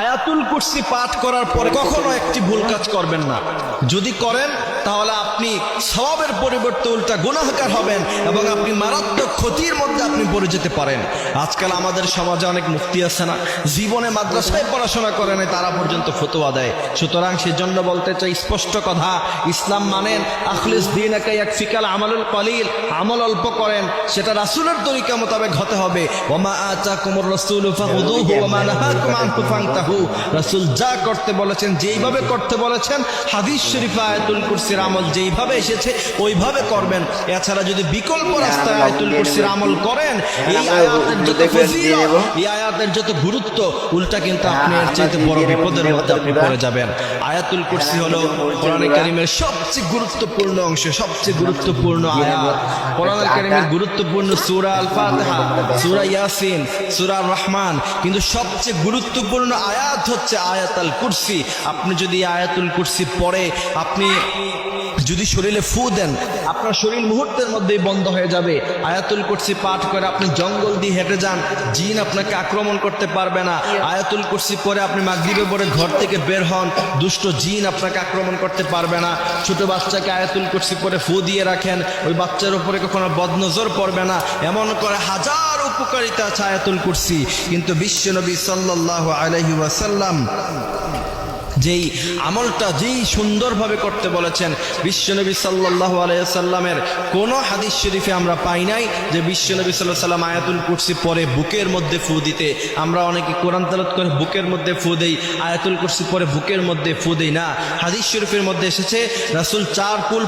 আয়াতুল কুরসি পাঠ করার পরে কখনো একটি ভুল কাজ করবেন না। যদি করেন তাহলে আপনি সওয়াবের পরিবর্তে উল্টা গুনাহগার হবেন এবং আপনি মারাত্মক ক্ষতির মধ্যে আপনি পড়ে যেতে পারেন। আজকাল আমাদের সমাজে অনেক মুফতি আছে না, জীবনে মাদ্রাসায় পড়াশোনা করে নাই, তারা পর্যন্ত ফতোয়া দেয়। সুতরাং সেজন্য বলতে চাই স্পষ্ট কথা, ইসলাম মানেন আখলিস দীনাকা ইয়াকফিকাল আমালুল কলিল, আমল অল্প করেন, সেটা রাসূলের তরিকা মোতাবেক হতে হবে। ওমা আতাকুমুর রাসূলু ফাখুযুহু ওমা নাহাকুম আনহু ফান্তাহু। রাসূল যা করতে বলেছেন, যেইভাবে করতে বলেছেন, হাদিস শরীফে আয়াতুল কুরসির আমল যেইভাবে এসেছে ওইভাবে করবেন। এছাড়া যদি বিকল্প রাস্তায় আয়াতুল কুরসির আমল করেন, এই আয়াতের যত ফজিলত, এই আয়াতের যত গুরুত্ব, উল্টা কিন্তু আপনি এর চাইতে বড় বিপদের মধ্যে আপনি পড়ে যাবেন। আয়াতুল কুরসি হলো কোরআনে কারীমের সবচেয়ে গুরুত্বপূর্ণ অংশ, সবচেয়ে গুরুত্বপূর্ণ আয়াত। কোরআনে কারীমের গুরুত্বপূর্ণ সূরা আল ফাতিহা, সূরা ইয়াসিন, সূরা আর রহমান, কিন্তু সবচেয়ে গুরুত্বপূর্ণ আয়াত হচ্ছে আয়াতুল কুরসি। আপনি যদি আয়াতুল কুরসি পড়ে আপনি যদি শরীরে ফু দেন, আপনার শরীর মুহূর্তের মধ্যেই বন্ধ হয়ে যাবে। আয়াতুল কুরসি পাঠ করে আপনি জঙ্গল দিয়ে হেঁটে যান, জিন আপনাকে আক্রমণ করতে পারবে না। আয়াতুল কুরসি পরে আপনি মাগরিবে পরে ঘর থেকে বের হন, দুষ্ট জিন আপনাকে আক্রমণ করতে পারবে না। ছোট বাচ্চাকে আয়াতুল কুরসি পরে ফু দিয়ে রাখেন, ওই বাচ্চার উপরে কখনো বদনজর পড়বে না। এমন করে হাজার উপকারিতা আছে আয়াতুল কুরসি। কিন্তু বিশ্বনবী সাল্লাল্লাহু আলাইহি ওয়াসাল্লাম যেই আমলটা যেই সুন্দরভাবে করতে বলেছেন, বিশ্বনবী সাল্লাল্লাহু আলাইহি ওয়াসাল্লামের কোনো হাদিস শরীফে আমরা পাই নাই যে বিশ্বনবী সাল্লাল্লাহু আলাইহি ওয়াসাল্লাম আয়াতুল কুরসি পরে বুকের মধ্যে ফু দিতে। আমরা অনেকে কোরআন তেলাওয়াত করে বুকের মধ্যে ফু দেই, আয়াতুল কুরসি পরে বুকের মধ্যে ফু দেই না। হাদিস শরীফের মধ্যে এসেছে রাসূল 4 কুল